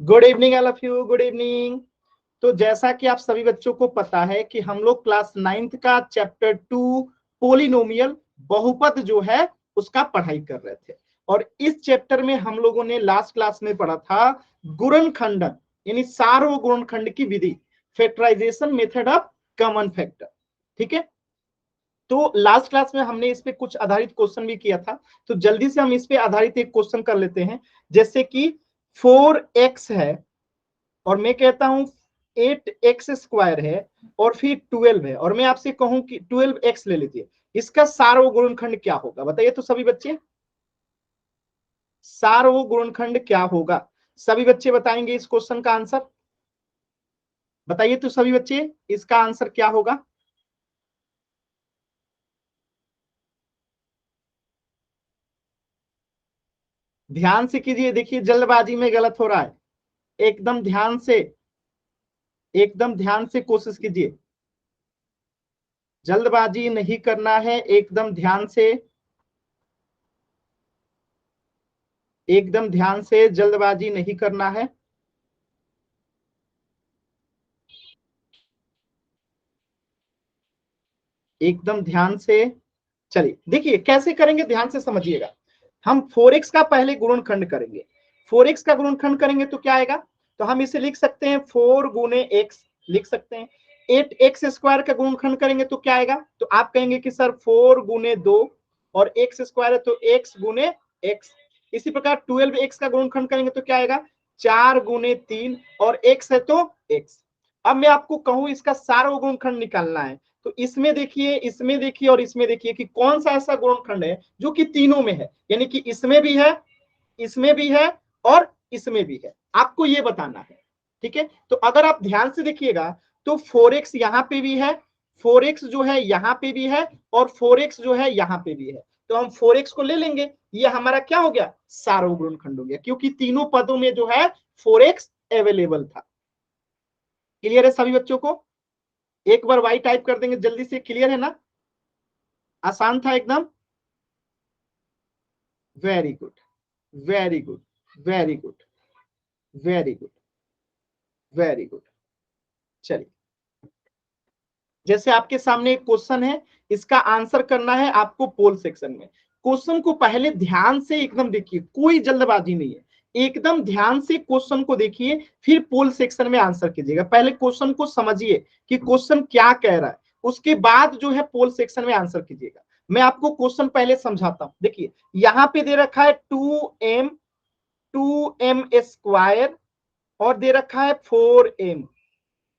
Good evening all of you, good evening. तो जैसा कि आप सभी बच्चों को पता है कि हम लोग क्लास 9th का चैप्टर 2 पोलिनोमियल बहुपद जो है उसका पढ़ाई कर रहे थे। और इस चैप्टर में हम लोगों ने लास्ट क्लास में पढ़ा था गुणनखंडन यानी सार्वगुणनखंड की विधि, factorization method of common factor. ठीक है, तो लास्ट क्लास में हमने इस पे कुछ आधारित क्वेश्चन भी किया था। तो जल्दी से हम इस पे आधारित एक क्वेश्चन कर लेते हैं। जैसे कि 4x है और मैं कहता हूं 8x² है और फिर 12 है, और मैं आपसे कहूं कि 12x ले लीजिए, इसका सार्वगुणनखंड क्या होगा? बताइए तो सभी बच्चे, सार्वगुणनखंड क्या होगा? सभी बच्चे बताएंगे इस क्वेश्चन का आंसर। बताइए तो सभी बच्चे, इसका आंसर क्या होगा? ध्यान से कीजिए, देखिए जल्दबाजी में गलत हो रहा है। एकदम ध्यान से, एकदम ध्यान से कोशिश कीजिए, जल्दबाजी नहीं करना है, एकदम ध्यान से, एकदम ध्यान से, जल्दबाजी नहीं करना है। एकदम ध्यान से। चलिए देखिए कैसे करेंगे, ध्यान से समझिएगा। हम 4x का पहले गुणनखंड करेंगे। 4x का गुणनखंड करेंगे तो क्या आएगा? तो हम इसे लिख सकते हैं 4 गुने x, लिख सकते हैं। 8x² का गुणनखंड करेंगे तो क्या आएगा? तो आप कहेंगे कि सर 4 गुने 2 और x² है तो x गुने x। इसी प्रकार 12x का गुणनखंड करेंगे तो क्या आएगा? 4 गुने 3 और x है तो x। अब मैं आपको कहूं इसका सार्वगुणनखंड निकालना है, तो इसमें देखिए, इसमें देखिए और इसमें देखिए कि कौन सा ऐसा गुणनखंड है जो कि तीनों में है, यानी कि इसमें भी है, इसमें भी है और इसमें भी है। आपको ये बताना है। ठीक है, तो अगर आप ध्यान से देखिएगा तो 4x यहां पे भी है, 4x जो है यहां पे भी है और 4x जो है यहां पे भी है। तो हम 4x को ले लेंगे, ये हमारा क्या हो गया? सार्वगुणनखंड हो गया, क्योंकि तीनों पदों में जो है 4x अवेलेबल था। क्लियर है सभी बच्चों को? एक बार वाई टाइप कर देंगे जल्दी से, क्लियर है ना? आसान था एकदम। Very good, very good, very good, very good, very good. चलिए, जैसे आपके सामने एक क्वेश्चन है, इसका आंसर करना है आपको पोल सेक्शन में। क्वेश्चन को पहले ध्यान से एकदम देखिए, कोई जल्दबाजी नहीं है, एकदम ध्यान से क्वेश्चन को देखिए, फिर पोल सेक्शन में आंसर कीजिएगा। पहले क्वेश्चन को समझिए कि क्वेश्चन क्या कह रहा है, उसके बाद जो है पोल सेक्शन में आंसर कीजिएगा। मैं आपको क्वेश्चन पहले समझाता हूं। देखिए यहां पे दे रखा है 2m² और दे रखा है 4m।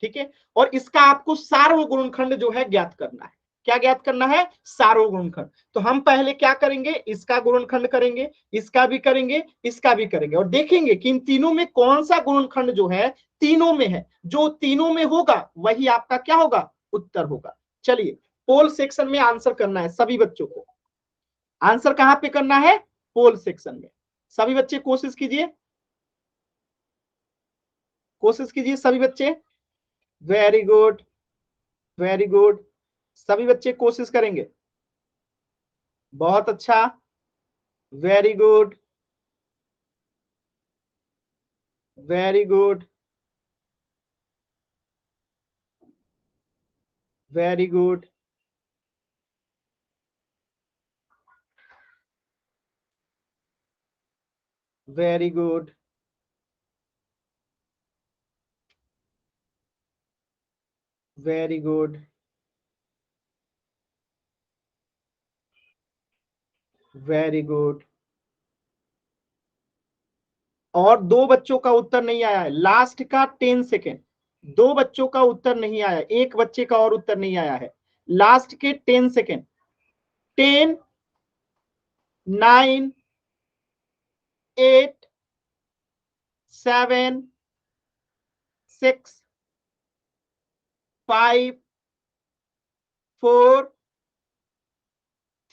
ठीक है, और इसका आपको सार्वगुणनखंड जो है ज्ञात करना है। क्या ज्ञात करना है? सार्वगुणनखंड। तो हम पहले क्या करेंगे? इसका गुणनखंड करेंगे, इसका भी करेंगे, इसका भी करेंगे, और देखेंगे कि इन तीनों में कौन सा गुणनखंड जो है तीनों में है। जो तीनों में होगा वही आपका क्या होगा? उत्तर होगा। चलिए, पोल सेक्शन में आंसर करना है सभी बच्चों को। आंसर कहां पे करना है? पोल सेक्शन में। सभी बच्चे कोशिश कीजिए, कोशिश कीजिए सभी बच्चे। Very good, very good. सभी बच्चे कोशिश करेंगे, बहुत अच्छा, very good, very good, very good, very good, very good, very good. और दो बच्चों का उत्तर नहीं आया है, लास्ट का 10 सेकेंड। दो बच्चों का उत्तर नहीं आया, एक बच्चे का और उत्तर नहीं आया है। लास्ट के 10 सेकेंड। 10, 9, 8, 7, 6, 5, 4,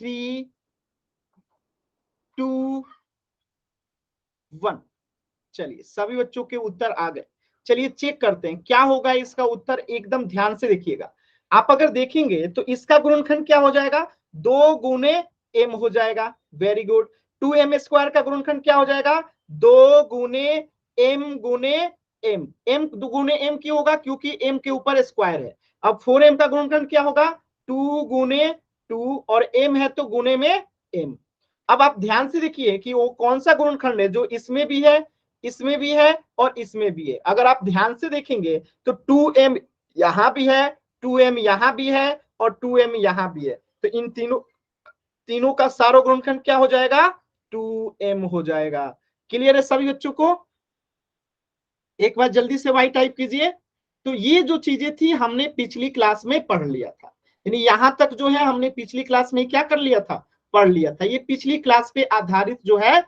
3, 2, 1। चलिए सभी बच्चों के उत्तर आ गए। चलिए चेक करते हैं क्या होगा इसका उत्तर, एकदम ध्यान से देखिएगा। आप अगर देखेंगे तो इसका गुणनखंड क्या हो जाएगा? 2 गुने m हो जाएगा। Very good. 2m² का गुणनखंड क्या हो जाएगा? 2 गुने m गुने m, m गुने m क्यों होगा, क्योंकि m के ऊपर स्क्वायर है। अब 4m का गुणनखंड क्या होगा, 2 गुने 2, और m है तो गुने में m। अब आप ध्यान से देखिए कि वो कौन सा गुणनखंड है जो इसमें भी है, इसमें भी है और इसमें भी है। अगर आप ध्यान से देखेंगे तो 2m यहां भी है, 2m यहां भी है और 2m यहां भी है, तो इन तीनों तीनों का सारो गुणनखंड क्या हो जाएगा, 2m हो जाएगा। क्लियर है सभी बच्चों को? एक बार जल्दी से वाई टाइप कीजिए। तो ये जो चीजें थी हमने पिछली क्लास में पढ़ लिया था, यानी यहां तक जो है हमने पिछली क्लास में क्या कर लिया था, पढ़ लिया था। ये पिछली क्लास पे आधारित जो है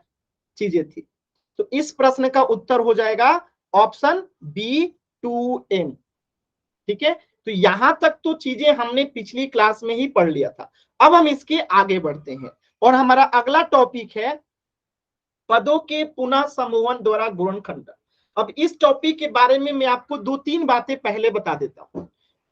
चीजें थी। तो इस प्रश्न का उत्तर हो जाएगा ऑप्शन बी, 2m। ठीक है, तो यहां तक तो चीजें हमने पिछली क्लास में ही पढ़ लिया था। अब हम इसके आगे बढ़ते हैं और हमारा अगला टॉपिक है पदों के पुनः समूहन द्वारा गुणनखंड। अब इस टॉपिक के बारे में मैं आपको 2-3 बातें पहले बता देता हूं।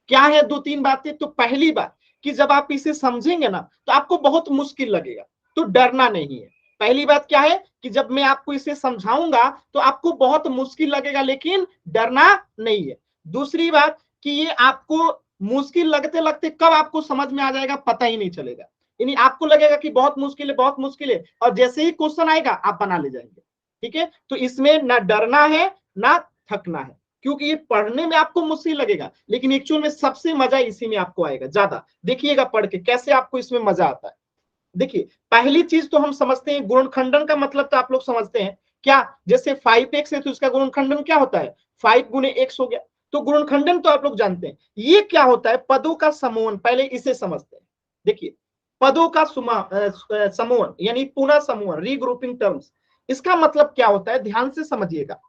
क्या है 2-3 बातें? तो पहली बात कि जब आप इसे समझेंगे ना तो आपको बहुत मुश्किल लगेगा, तो डरना नहीं है। पहली बात क्या है कि जब मैं आपको इसे समझाऊंगा तो आपको बहुत मुश्किल लगेगा, लेकिन डरना नहीं है। दूसरी बात कि ये आपको मुश्किल लगते लगते कब आपको समझ में आ जाएगा पता ही नहीं चलेगा। यानी आपको लगेगा कि बहुत मुश्किल है, बहुत मुश्किल है, और जैसे ही क्वेश्चन आएगा आप बना ले जाएंगे। ठीक है, तो इसमें ना डरना है ना थकना है, क्योंकि ये पढ़ने में आपको मुश्किल लगेगा, लेकिन एक्चुअल में सबसे मजा इसी में आपको आएगा। ज्यादा देखिएगा पढ़ के कैसे आपको इसमें मजा आता है। देखिए पहली चीज तो हम समझते हैं गुणनखंडन का मतलब तो आप लोग समझते हैं क्या, जैसे 5x है तो इसका गुणनखंडन क्या होता है, 5 गुने x हो गया। तो गुणनखंडन तो आप लोग जानते हैं। ये क्या होता है, पदों का समूहन, पहले इसे समझते हैं। देखिए पदों का समूहन यानी पुनः समूहन, रीग्रुपिंग टर्म्स, इसका मतलब क्या होता है, ध्यान से समझिएगा।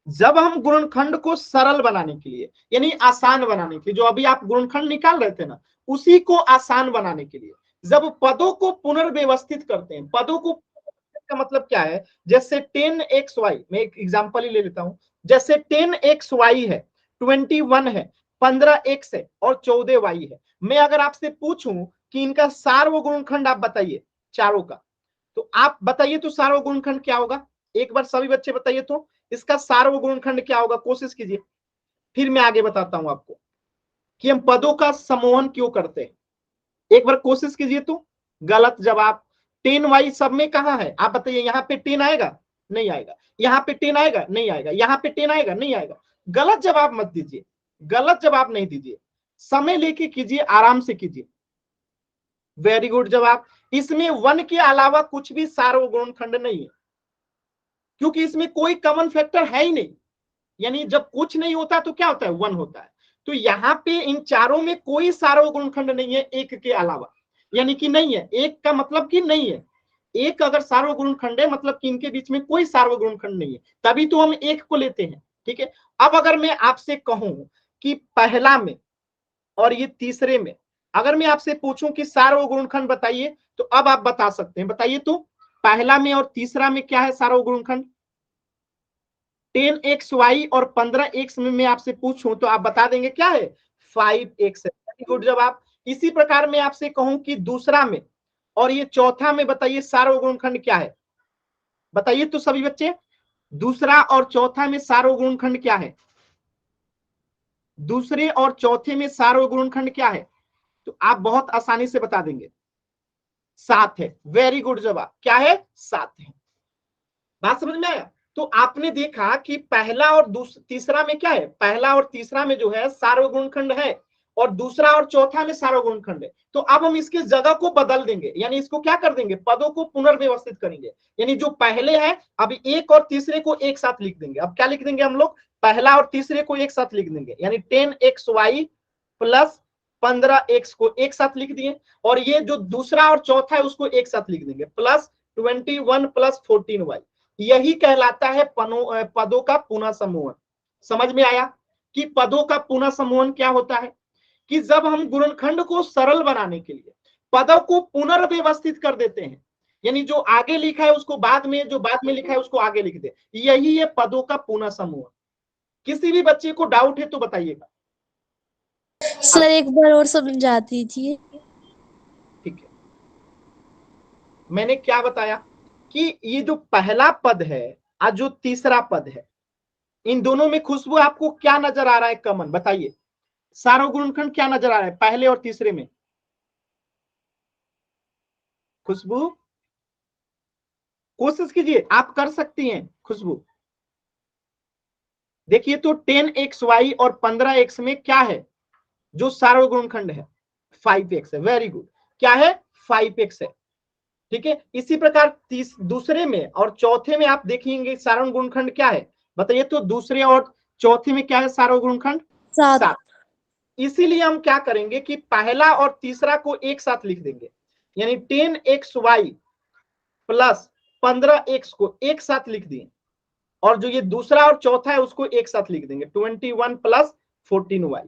जब हम गुणनखंड को सरल बनाने के लिए यानी आसान बनाने के लिए, जो अभी आप गुणनखंड निकाल रहे थे ना, उसी को आसान बनाने के लिए जब पदों को पुनर्व्यवस्थित करते हैं, पदों को का मतलब क्या है, जैसे 10xy, मैं एक एग्जांपल ही ले लेता हूं। जैसे 10xy है, 21 है, 15x है और 14y है। मैं अगर आपसे पूछूं कि इनका सार्वगुणनखंड आप बताइए चारों का, तो आप बताइए तो सार्वगुणनखंड क्या होगा, एक बार सभी बच्चे बताइए तो इसका सार्वगुणनखंड क्या होगा, कोशिश कीजिए। फिर मैं आगे बताता हूं आपको कि हम पदों का समूहन क्यों करते हैं। एक बार कोशिश कीजिए तो। गलत जवाब। 10y सब में कहां है, आप बताइए। यहाँ पे 10 आएगा, नहीं आएगा। यहाँ पे 10 आएगा, नहीं आएगा। यहाँ पे 10 आएगा, नहीं आएगा। गलत जवाब मत दीजिए, गलत जवाब नहीं दीजिए, समय लेके कीजिए, आराम से कीजिए। वेरी गुड जवाब। इसमें 1 के अलावा कुछ भी सार्वगुणनखंड नहीं है, क्योंकि इसमें कोई कॉमन फैक्टर है ही नहीं। यानी जब कुछ नहीं होता तो क्या होता है, 1 होता है। तो यहाँ पे इन चारों में कोई सार्वगुणनखंड नहीं है एक के अलावा, यानी कि नहीं है। एक का मतलब कि नहीं है। एक अगर सार्वगुणनखंड है मतलब कि इनके बीच में कोई सार्वगुणनखंड नहीं है, तभी तो हम एक को लेते हैं। ठीक है, अब अगर मैं आपसे कहूं कि पहला में और ये तीसरे में, अगर मैं आपसे पूछूं कि सार्वगुणनखंड बताइए, तो अब आप बता सकते हैं। बताइए तो पहला में और तीसरा में क्या है सार्वगुणनखंड। 10xy और 15x में मैं आपसे पूछूं तो आप बता देंगे क्या है, 5x है। वेरी गुड जवाब। इसी प्रकार मैं आपसे कहूं कि दूसरा में और ये चौथा में बताइए सार्वगुणनखंड क्या है। बताइए तो सभी बच्चे, दूसरा और चौथा में सार्वगुणनखंड क्या है। दूसरे और चौथे में सार्वगुणनखंड क्या है, तो आप बहुत आसानी से बता देंगे। 7 है। वेरी गुड जवाब, क्या है, 7 है। बात समझ में आया? तो आपने देखा कि पहला और तीसरा में क्या है, पहला और तीसरा में जो है सार्वगुणनखंड है, और दूसरा और चौथा में सार्वगुणनखंड है। तो अब हम इसके जगह को बदल देंगे, यानी इसको क्या कर देंगे, पदों को पुनर्व्यवस्थित करेंगे। यानी जो पहले है अभी एक और तीसरे को एक साथ लिख देंगे। अब क्या लिख देंगे हम लोग, पहला और तीसरे को एक साथ लिख देंगे, यानी 10xy प्लस 15x को एक साथ लिख दिए, और ये जो दूसरा और चौथा है उसको एक साथ लिख देंगे, प्लस 21 प्लस 14y। यही कहलाता है पदों का पुनः समूहन। समझ में आया कि पदों का पुनः समूहन क्या होता है, कि जब हम गुणनखंड को सरल बनाने के लिए पदों को पुनर्व्यवस्थित कर देते हैं, यानी जो आगे लिखा है उसको बाद में, जो बाद में लिखा है उसको आगे लिख दे, यही है पदों का पुनः समूहन। किसी भी बच्चे को डाउट है तो बताइएगा। सर एक बार और समझा दीजिए। ठीक है, मैंने क्या बताया कि ये जो पहला पद है और जो तीसरा पद है, इन दोनों में खुशबू आपको क्या नजर आ रहा है कॉमन? बताइए, सारों गुणनखंड क्या नजर आ रहा है पहले और तीसरे में? खुशबू, कोशिश कीजिए, आप कर सकती हैं खुशबू। देखिए तो 10xy और 15x में क्या है जो सारों गुणनखंड है? 5x है। वेरी गुड, क्या है? 5x है। ठीक है, इसी प्रकार दूसरे में और चौथे में आप देखेंगे सारण गुणनखंड क्या है? बताइए तो, दूसरे और चौथे में क्या है सारण गुणनखंड? 7। 7। इसीलिए हम क्या करेंगे कि पहला और तीसरा को एक साथ लिख देंगे, यानी 10xy प्लस 15x को एक साथ लिख दिए, और जो ये दूसरा और चौथा है उसको एक साथ लिख देंगे, 21 प्लस 14y।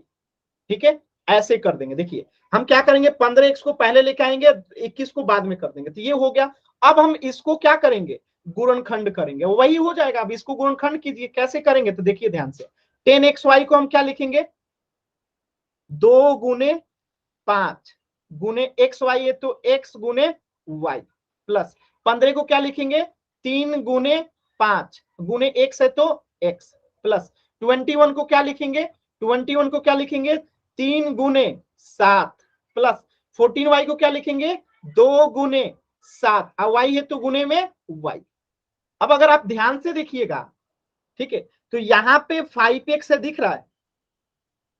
ठीक है, ऐसे कर देंगे। देखिए हम क्या करेंगे, 15x को पहले लेके आएंगे, 21 को बाद में कर देंगे, तो ये हो गया। अब हम इसको क्या करेंगे, गुणनखंड करेंगे, वही हो जाएगा। अब इसको गुणनखंड कीजिए, कैसे करेंगे तो देखिए ध्यान से, 10xy को हम क्या लिखेंगे, 2 गुने 5 गुने एक्स वाई है तो x गुने y, प्लस 15 को क्या लिखेंगे, 3 गुने 5 गुने x है तो x, प्लस 21 को क्या लिखेंगे, 21 को क्या लिखेंगे, 3 गुने 7, प्लस 14y को क्या लिखेंगे, 2 गुने 7, और y है तो गुने में y। अब अगर आप ध्यान से देखिएगा, ठीक है, तो यहाँ पे 5x है, दिख रहा है,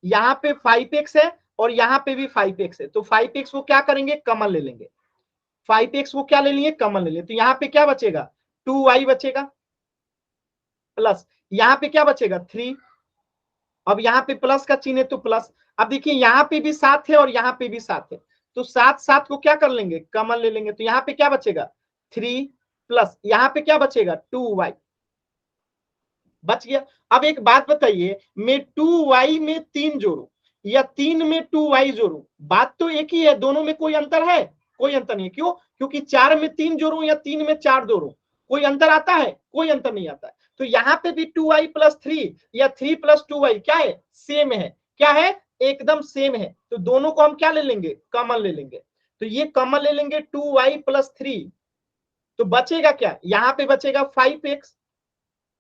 यहाँ पे 5x है और यहाँ पे भी 5x है, तो 5x को क्या करेंगे, कॉमन ले लेंगे। 5x को क्या ले लिए, कॉमन ले लिए, तो यहाँ पे क्या बचेगा, 2y बचेगा, प्लस यहाँ पे क्या बचेगा, 3। अब यहाँ पे प्लस का चिन्ह है तो प्लस। अब देखिए यहाँ पे भी 7 है और यहाँ पे भी 7 है, तो 7 को क्या कर लेंगे, कॉमन ले लेंगे, तो यहाँ पे क्या बचेगा, 3, प्लस यहाँ पे क्या बचेगा, 2y बच गया। अब एक बात बताइए, मैं 2y में 3 जोड़ू या 3 में 2y जोड़ू, बात तो एक ही है, दोनों में कोई अंतर है? कोई अंतर नहीं है। क्यों? क्योंकि 4 में 3 जोड़ू या 3 में 4 जोड़ू, कोई अंतर आता है? कोई अंतर नहीं आता है। तो यहाँ पे भी 2y प्लस 3 या 3 प्लस 2y क्या है, सेम है। क्या है, एकदम सेम है। तो दोनों को हम क्या ले लेंगे, कॉमन ले लेंगे, तो ये कॉमन ले लेंगे 2y प्लस 3, तो बचेगा क्या, यहाँ पे बचेगा 5x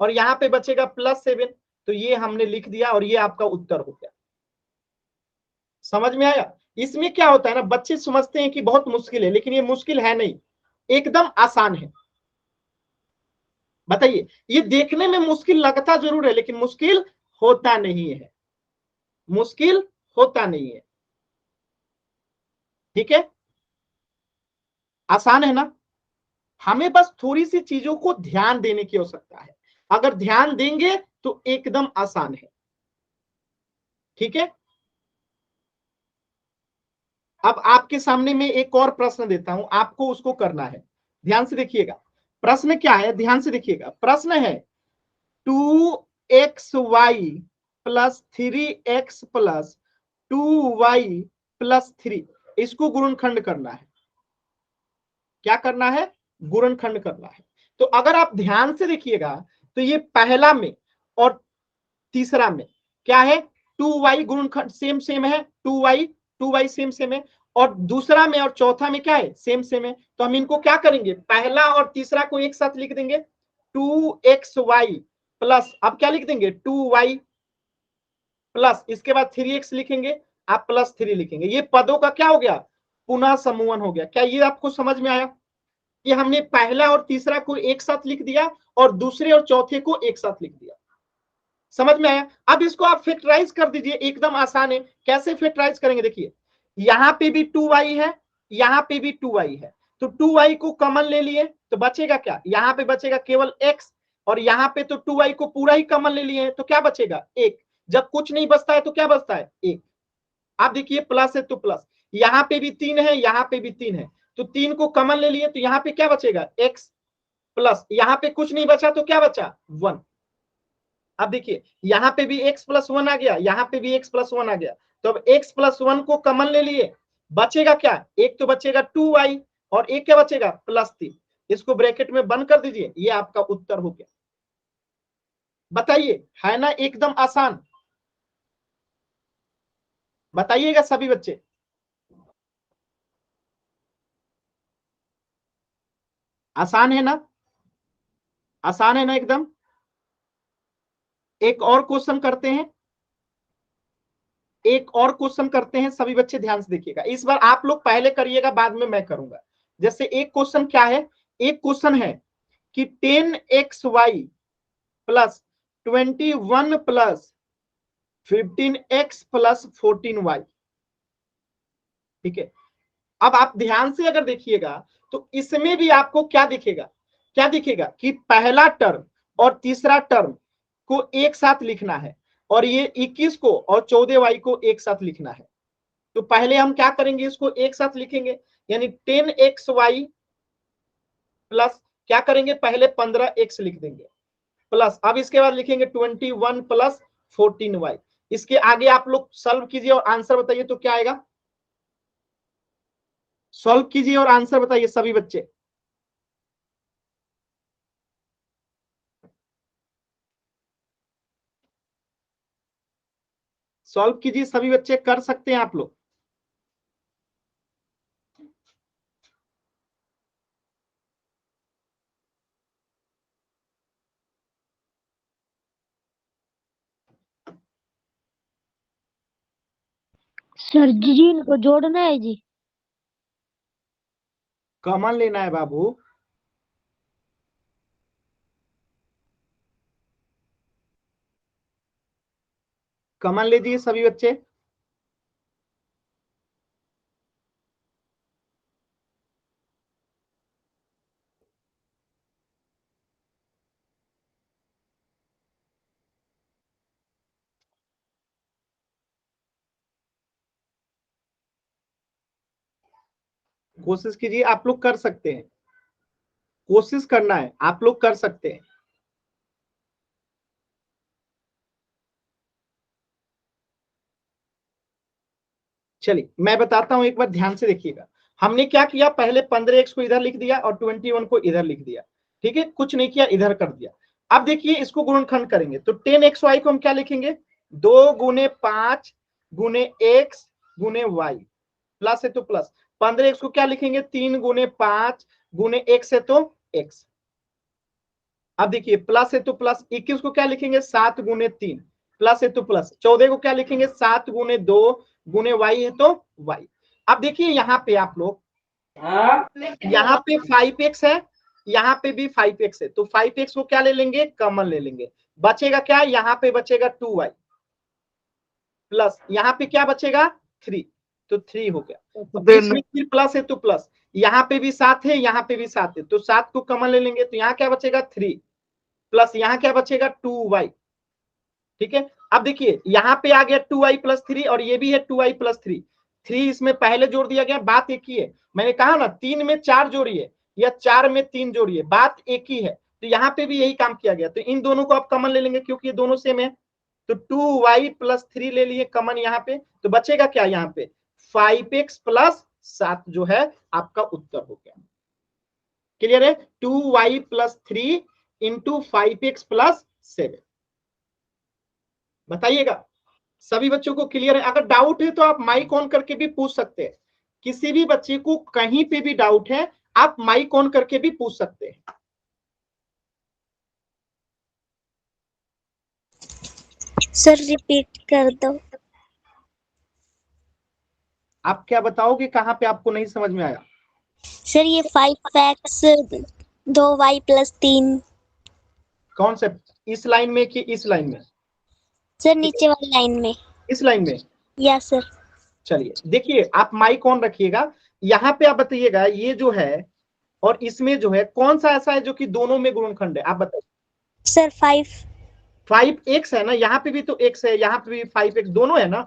और यहाँ पे बचेगा +7, तो ये हमने लिख दिया और ये आपका उत्तर हो गया। समझ में आया? इसमें क्या होता है ना, बच्चे समझते हैं कि बहुत मुश्किल है, लेकिन ये मुश्किल है नहीं, एकदम आसान है। बताइए, ये देखने में मुश्किल लगता जरूर है लेकिन मुश्किल होता नहीं है, मुश्किल होता नहीं है। ठीक है, आसान है ना? हमें बस थोड़ी सी चीजों को ध्यान देने की आवश्यकता है, अगर ध्यान देंगे तो एकदम आसान है। ठीक है, अब आपके सामने में एक और प्रश्न देता हूं, आपको उसको करना है, ध्यान से देखिएगा। प्रश्न क्या है, ध्यान से देखिएगा, प्रश्न है 2xy plus 3x plus 2y plus 3, इसको गुणनखंड करना है। क्या करना है, गुणनखंड करना है। तो अगर आप ध्यान से देखिएगा तो ये पहला में और तीसरा में क्या है, 2y गुणनखंड सेम सेम है, 2y सेम सेम है, और दूसरा में और चौथा में क्या है, सेम सेम है। तो हम इनको क्या करेंगे, पहला और तीसरा को एक साथ लिख देंगे, 2xy प्लस, अब क्या लिख देंगे, 2y प्लस, इसके बाद 3x लिखेंगे, आप प्लस 3 लिखेंगे। ये पदों का क्या हो गया, पुनः समूहन हो गया। क्या ये आपको समझ में आया कि हमने पहला और तीसरा को एक साथ लिख दिया और दूसरे और चौथे को एक साथ लिख दिया? समझ में आया? अब इसको आप फैक्टराइज कर दीजिए, एकदम आसान है। कैसे फैक्टराइज करेंगे, देखिए यहां पे भी 2y है, यहां पे भी 2y है, तो 2y को कॉमन ले लिए तो बचेगा क्या, यहां पे बचेगा केवल x, और यहां पे तो 2y को पूरा ही कॉमन ले लिए हैं, तो क्या बचेगा, 1। जब कुछ नहीं बचता है तो क्या बचता है, 1। आप देखिए प्लस है तो प्लस, यहां पे भी 3 है, यहां पे भी 3 है, तो 3 को कॉमन ले लिए तो यहां पे क्या बचेगा, x, प्लस यहां पे कुछ नहीं बचा तो क्या बचा, 1। अब देखिए यहाँ पे भी x प्लस 1 आ गया, यहाँ पे भी x प्लस 1 आ गया, तो अब x प्लस 1 को कॉमन ले लिए, बचेगा क्या, एक तो बचेगा 2y और एक क्या बचेगा, +3। इसको ब्रैकेट में बंद कर दीजिए, ये आपका उत्तर हो गया। बताइए, है ना एकदम आसान? बताइएगा सभी बच्चे, आसान है ना? आसान है ना एकदम। एक और क्वेश्चन करते हैं, एक और क्वेश्चन करते हैं, सभी बच्चे ध्यान से देखिएगा। इस बार आप लोग पहले करिएगा, बाद में मैं करूंगा। जैसे एक क्वेश्चन क्या है, एक क्वेश्चन है कि 10xy plus 21 plus 15x plus 14y। ठीक है, अब आप ध्यान से अगर देखिएगा तो इसमें भी आपको क्या दिखेगा, क्या दिखेगा कि पहला टर्म और तीसरा टर्म को एक साथ लिखना है, और ये 21 को और 14y को एक साथ लिखना है। तो पहले हम क्या करेंगे, इसको एक साथ लिखेंगे, यानी 10xy प्लस क्या करेंगे, पहले 15x लिख देंगे, प्लस अब इसके बाद लिखेंगे 21 प्लस 14y। इसके आगे आप लोग सॉल्व कीजिए और आंसर बताइए तो क्या आएगा। सॉल्व कीजिए और आंसर बताइए सभी बच्चे। सॉल्व कीजिए सभी बच्चे, कर सकते हैं आप लोग। सर जी इनको जोड़ना है जी। कॉमन लेना है बाबू। कॉमन लीजिए सभी बच्चे। कोशिश कीजिए, आप लोग कर सकते हैं, कोशिश करना है, आप लोग कर सकते हैं। चलिए मैं बताता हूं, एक बार ध्यान से देखिएगा। हमने क्या किया, पहले 15x को इधर लिख दिया और 21 को इधर लिख दिया। ठीक है, कुछ नहीं किया, इधर कर दिया। अब देखिए इसको गुणनखंड करेंगे तो 10xy को हम क्या लिखेंगे, 2 गुने 5 गुने x गुने y, प्लस है तो प्लस। 15x को क्या लिखेंगे, 3 गुने 5 गुने x है तो x। अब देखिए प्लस है तो प्लस, 21 को क्या लिखेंगे, 7 गुने 3, प्लस है तो प्लस। 14 को क्या लिखेंगे, 7 गुने 2 गुने y है तो y। अब देखिए यहाँ पे आप लोग, यहाँ पे 5x है, यहाँ पे भी 5x है, तो 5x को क्या ले लेंगे, कॉमन ले लेंगे। बचेगा क्या, यहाँ पे बचेगा 2y, प्लस यहाँ पे क्या बचेगा 3, तो 3 हो गया। तो बीच में फिर प्लस है तो प्लस, यहाँ पे भी 7 है, यहाँ पे भी 7 है, तो 7 को कॉमन ले लेंगे, तो यहाँ क्या बचेगा 3, प्लस यहाँ क्या बचेगा 2y। ठीक है, अब देखिए यहाँ पे आ गया 2y प्लस 3, और ये भी है 2y प्लस 3। 3 इसमें पहले जोड़ दिया गया, बात एक ही है। मैंने कहा ना 3 में 4 जोड़िए या 4 में 3 जोड़िए, बात एक ही है। तो यहाँ पे भी यही काम किया गया, तो इन दोनों को आप कॉमन ले लेंगे क्योंकि ये दोनों सेम है। तो 2y प्लस 3 ले लिए कॉमन यहाँ पे, तो बचेगा क्या यहाँ पे 5x प्लस 7 जो है आपका उत्तर हो गया। क्लियर है, 2y plus 3 into 5x plus 7। बताइएगा सभी बच्चों को क्लियर है। अगर डाउट है तो आप माइक ऑन करके भी पूछ सकते हैं, किसी भी बच्चे को कहीं पे भी डाउट है आप माइक ऑन करके भी पूछ सकते हैं। सर रिपीट कर दो। आप क्या बताओगे, कहां पे आपको नहीं समझ में आया। सर ये 5x 2y प्लस 3। कौन से, इस लाइन में कि इस लाइन में, सर नीचे वाली लाइन में। इस लाइन में। Yes sir. चलिए देखिए आप माइक ऑन रखिएगा, यहाँ पे आप बताइएगा ये जो है और इसमें जो है कौन सा ऐसा है जो कि दोनों में गुणनखंड है, आप बताइए। सर 5x है ना, यहाँ पे भी तो x है, यहाँ पे भी 5x, दोनों है ना।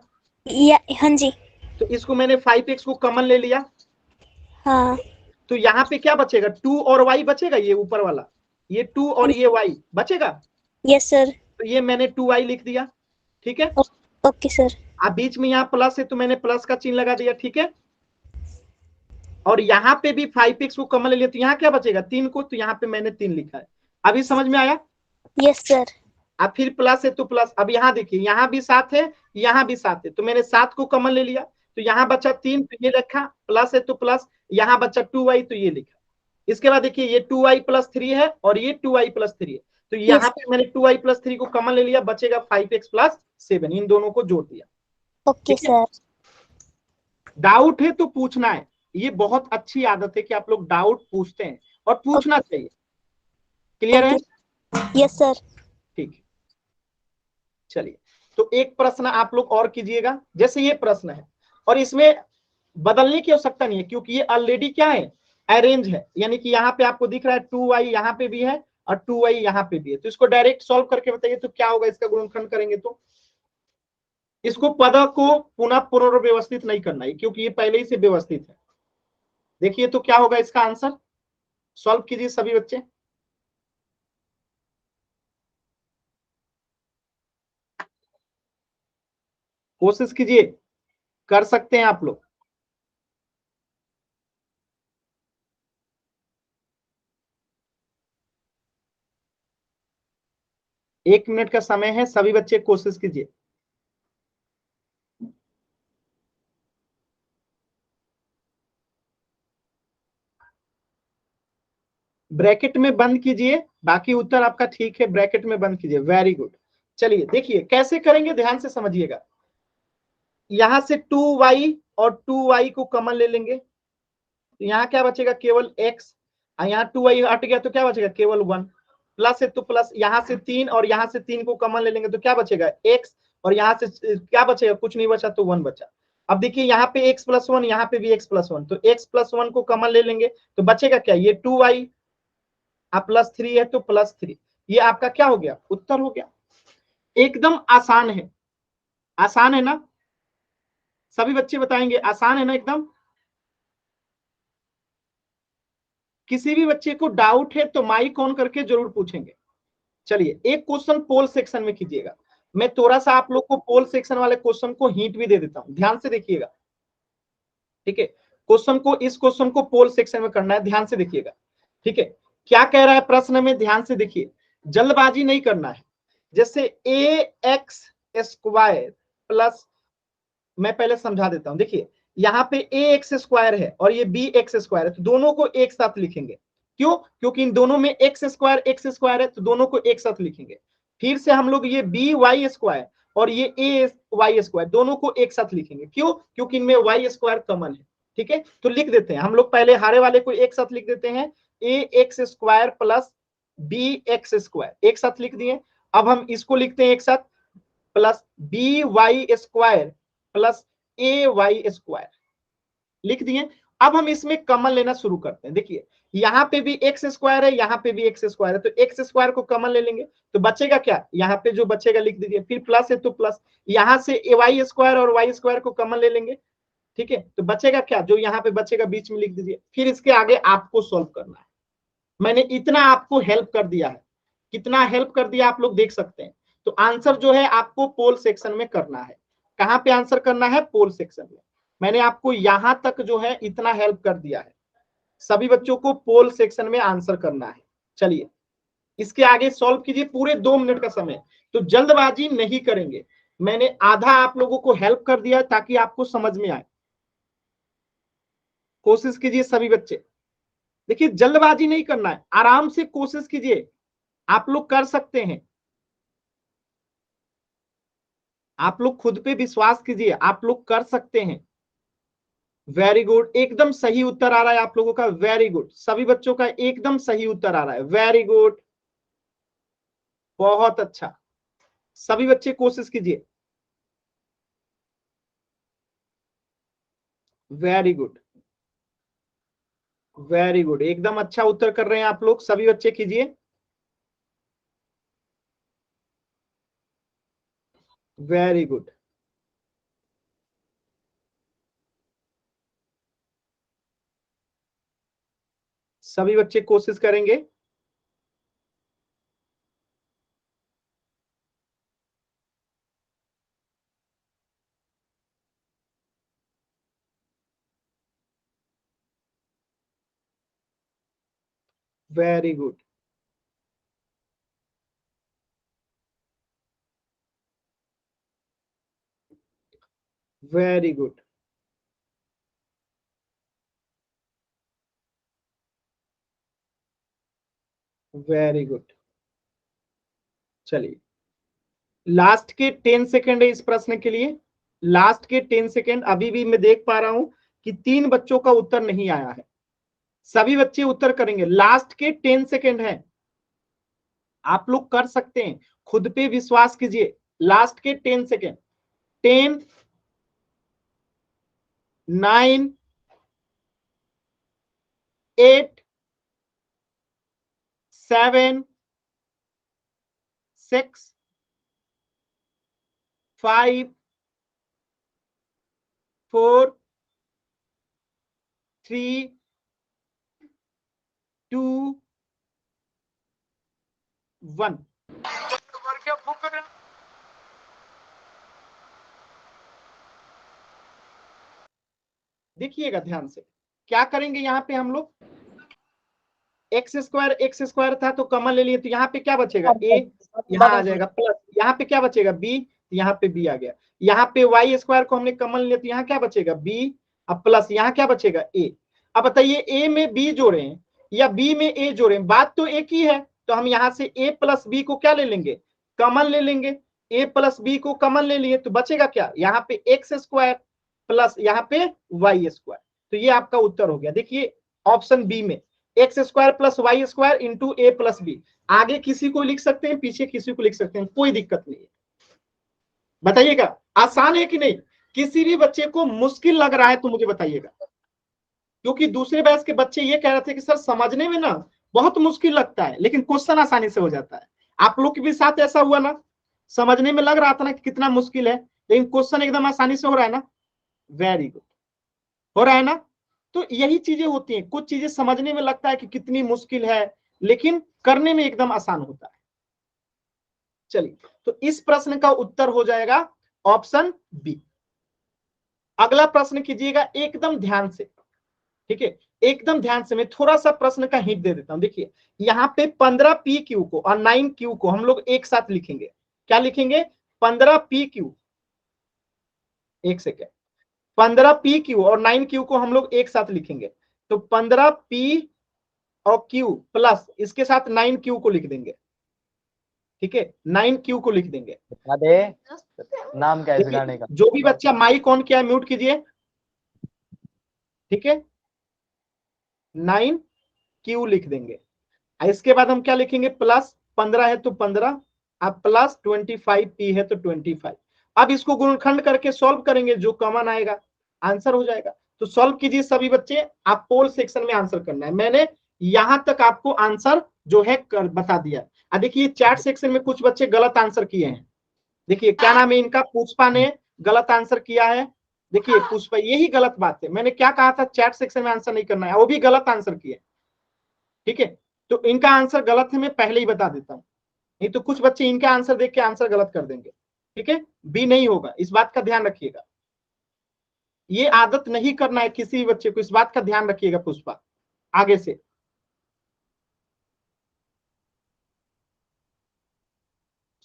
हाँ जी। तो इसको मैंने 5x को कॉमन ले लिया, हाँ। तो यहाँ पे क्या बचेगा 2 और y बचेगा, ये ऊपर वाला, ये 2 और ये y बचेगा। Yes sir. तो ये मैंने 2y लिख दिया। ठीक है, ओके सर। अब बीच में यहाँ प्लस है तो मैंने प्लस का चिन्ह लगा दिया। ठीक है, और यहाँ पे भी 5x को कॉमन ले लिया, तो यहाँ क्या बचेगा 3 को, तो यहाँ पे मैंने 3 लिखा है। अभी समझ में आया। Yes sir. अब फिर प्लस है तो प्लस, अब यहाँ देखिए यहाँ भी 7 है, यहाँ भी 7 है, तो मैंने 7 को कॉमन ले लिया, तो यहाँ बचा 3, तो ये लिखा, प्लस है तो प्लस, यहाँ बचा 2y तो ये लिखा। इसके बाद देखिए ये 2i+3 है और ये 2i+3 है, तो यहाँ पे मैंने 2i+3 को कॉमन ले लिया, बचेगा 5x+7, इन दोनों को जोड़ दिया। Okay sir. डाउट है तो पूछना है, ये बहुत अच्छी आदत है कि आप लोग डाउट पूछते हैं और पूछना चाहिए। क्लियर है? Yes sir. ठीक है, चलिए तो एक प्रश्न आप लोग और कीजिएगा, जैसे ये प्रश्न है और इसमें बदलने की आवश्यकता नहीं है क्योंकि ये ऑलरेडी क्या है, अरेंज है, यानी कि यहाँ पे आपको दिख रहा है 2i यहाँ पे भी है और 2i यहाँ पे भी है, तो इसको डायरेक्ट सॉल्व करके बताइए तो क्या होगा, इसका गुणनखंड करेंगे तो इसको पद को पुनः पुनर्व्यवस्थित नहीं करना है क्योंकि ये पहले ही से व्यवस्थित है। देखिए तो क्या होगा इसका आंसर, सॉल्व कीजिए सभी बच्चे। कोशिश कीजिए, कर सकते हैं आप लोग। एक मिनट का समय है, सभी बच्चे कोशिश कीजिए। ब्रैकेट में बंद कीजिए, बाकी उत्तर आपका ठीक है, ब्रैकेट में बंद कीजिए, वेरी गुड। चलिए देखिए कैसे करेंगे, ध्यान से समझिएगा। यहां से 2y और 2y को कॉमन ले लेंगे, तो यहाँ क्या बचेगा, केवल x, यहाँ 2y हट गया तो क्या बचेगा, केवल 1, प्लस है तो प्लस, यहाँ से 3 और यहाँ से 3 को कॉमन ले लेंगे तो क्या बचेगा x, और यहाँ से क्या बचेगा, कुछ नहीं बचा तो 1 बचा। अब देखिए यहाँ पे x+1, यहाँ पे भी x+1, तो x+1 को कॉमन ले लेंगे तो बचेगा क्या, ये 2y, आप +3 है तो +3, ये आपका क्या हो गया, उत्तर हो गया। एकदम आसान है, आसान है ना, सभी बच्चे बताएंगे आसान है ना एकदम। किसी भी बच्चे को डाउट है तो माइक ऑन करके जरूर पूछेंगे। चलिए एक क्वेश्चन पोल सेक्शन में कीजिएगा, मैं थोड़ा सा आप लोग को पोल सेक्शन वाले क्वेश्चन को हिंट भी दे देता हूं, ध्यान से देखिएगा। ठीक है, क्वेश्चन को, इस क्वेश्चन को पोल सेक्शन में करना है, ध्यान से देखिएगा। ठीक है, क्या कह रहा है प्रश्न में, ध्यान से देखिए, जल्दबाजी नहीं करना है। जैसे ax² प्लस, मैं पहले समझा देता हूं, देखिए यहाँ पे ax² है और ये bx² है, तो दोनों को एक साथ लिखेंगे। क्यों, क्योंकि इन दोनों में x² है, तो दोनों को एक साथ लिखेंगे। फिर से हम लोग ये by² और ये ay² दोनों को एक साथ लिखेंगे। क्यों, क्योंकि इनमें y² कॉमन है। ठीक है, तो लिख देते हैं हम लोग, पहले हरे वाले को एक साथ लिख देते हैं, ax² प्लस bx², एक साथ लिख दिए। अब हम इसको लिखते हैं एक साथ, प्लस by² प्लस ay² लिख दिए। अब हम इसमें कॉमन लेना शुरू करते हैं, देखिए यहाँ पे भी x² है, यहाँ पे भी x² है, तो x² को कॉमन ले लेंगे तो बचेगा क्या, यहाँ पे जो बचेगा लिख दीजिए, फिर प्लस है तो प्लस, यहाँ से y² और y² को कॉमन ले लेंगे। ठीक है, तो बचेगा क्या, जो यहाँ पे बचेगा बीच में लिख दीजिए, फिर इसके आगे आपको सॉल्व करना है। मैंने इतना आपको हेल्प कर दिया है, कितना हेल्प कर दिया आप लोग देख सकते हैं। तो आंसर जो है आपको पोल सेक्शन में करना है। कहां पे आंसर करना है, पोल सेक्शन में। मैंने आपको यहां तक जो है इतना हेल्प कर दिया है, सभी बच्चों को पोल सेक्शन में आंसर करना है। चलिए इसके आगे सॉल्व कीजिए, पूरे 2 मिनट का समय, तो जल्दबाजी नहीं करेंगे। मैंने आधा आप लोगों को हेल्प कर दिया ताकि आपको समझ में आए। कोशिश कीजिए सभी बच्चे, देखिए जल्दबाजी नहीं करना है, आराम से कोशिश कीजिए, आप लोग कर सकते हैं। आप लोग खुद पे विश्वास कीजिए, आप लोग कर सकते हैं। वेरी गुड, एकदम सही उत्तर आ रहा है आप लोगों का, वेरी गुड, सभी बच्चों का एकदम सही उत्तर आ रहा है, वेरी गुड, बहुत अच्छा। सभी बच्चे कोशिश कीजिए, वेरी गुड, वेरी गुड, एकदम अच्छा उत्तर कर रहे हैं आप लोग, सभी बच्चे कीजिए, वेरी गुड। सभी बच्चे कोशिश करेंगे, very good, very good. Very good. चलिए लास्ट के 10 सेकेंड है इस प्रश्न के लिए, लास्ट के 10 सेकेंड। अभी भी मैं देख पा रहा हूं कि 3 बच्चों का उत्तर नहीं आया है, सभी बच्चे उत्तर करेंगे। लास्ट के 10 सेकेंड है, आप लोग कर सकते हैं, खुद पे विश्वास कीजिए। लास्ट के 10 सेकेंड। 10, 9, 8, 7, 6, 5, 4, 3, 2, 1। देखिएगा ध्यान से, क्या करेंगे यहाँ पे हम लोग, एक्स स्क्वायर था तो कॉमन ले लिए, तो यहाँ पे क्या बचेगा, ए यहाँ आ जाएगा, प्लस यहाँ पे क्या बचेगा, बी, यहाँ पे बी आ गया। यहाँ पे वाई स्क्वायर को हमने कॉमन लिया तो यहाँ क्या बचेगा, बी, अब प्लस यहाँ क्या बचेगा, ए। अब बताइए ए में बी जोड़े या बी में ए जोड़े, बात तो एक ही है। तो हम यहाँ से ए प्लस बी को क्या ले लेंगे, कॉमन ले लेंगे। ए प्लस बी को कॉमन ले लिए तो बचेगा क्या, यहाँ पे एक्स स्क्वायर प्लस यहाँ पे वाई स्क्वायर। तो ये आपका उत्तर हो गया। देखिए ऑप्शन बी में x square plus y square into a plus b, आगे किसी को लिख सकते हैं, पीछे किसी को लिख सकते हैं, कोई दिक्कत नहीं है। बताइएगा आसान है कि नहीं, किसी भी बच्चे को मुश्किल लग रहा है तो मुझे बताइएगा, क्योंकि दूसरे बैच के बच्चे ये कह रहे थे कि सर समझने में ना बहुत मुश्किल लगता है लेकिन क्वेश्चन आसानी से हो जाता है। आप लोग के भी साथ ऐसा हुआ ना, समझने में लग रहा था ना कि कितना मुश्किल है, लेकिन क्वेश्चन एकदम आसानी से हो रहा है ना। वेरी गुड, हो रहा है ना। तो यही चीजें होती हैं, कुछ चीजें समझने में लगता है कि कितनी मुश्किल है लेकिन करने में एकदम आसान होता है। चलिए तो इस प्रश्न का उत्तर हो जाएगा ऑप्शन बी। अगला प्रश्न कीजिएगा एकदम ध्यान से, ठीक है, एकदम ध्यान से। मैं थोड़ा सा प्रश्न का हिंट दे देता हूं। देखिए यहाँ पे 15 पी क्यू को और 9 क्यू को हम लोग एक साथ लिखेंगे। क्या लिखेंगे, 15 पी क्यू, एक सेकेंड, 15 पी क्यू और 9 क्यू को हम लोग एक साथ लिखेंगे। तो 15 पी और क्यू प्लस इसके साथ 9 क्यू को लिख देंगे, ठीक है, 9 क्यू को लिख देंगे। दे नाम क्या है इस गाने का, जो भी बच्चा माइक ऑन किया म्यूट कीजिए, ठीक है, 9 क्यू लिख देंगे। इसके बाद हम क्या लिखेंगे, प्लस 15 है तो 15, अब प्लस 25 पी है तो 25। अब इसको गुणनखंड करके सॉल्व करेंगे, जो कॉमन आएगा आंसर हो जाएगा। तो सॉल्व कीजिए सभी बच्चे, आप पोल सेक्शन में आंसर करना है। मैंने यहां तक आपको आंसर जो है बता दिया। देखिए चैट सेक्शन में कुछ बच्चे गलत आंसर किए हैं। देखिए क्या नाम है इनका, पुष्पा ने गलत आंसर किया है। देखिए पुष्पा, यही गलत बात है, मैंने क्या कहा था चैट सेक्शन में आंसर नहीं करना है, वो भी गलत आंसर किए, ठीक है। तो इनका आंसर गलत है, मैं पहले ही बता देता हूं, नहीं तो कुछ बच्चे इनका आंसर देख के आंसर गलत कर देंगे, ठीक है। बी नहीं होगा, इस बात का ध्यान रखिएगा, ये आदत नहीं करना है किसी भी बच्चे को, इस बात का ध्यान रखिएगा। पुष्पा आगे से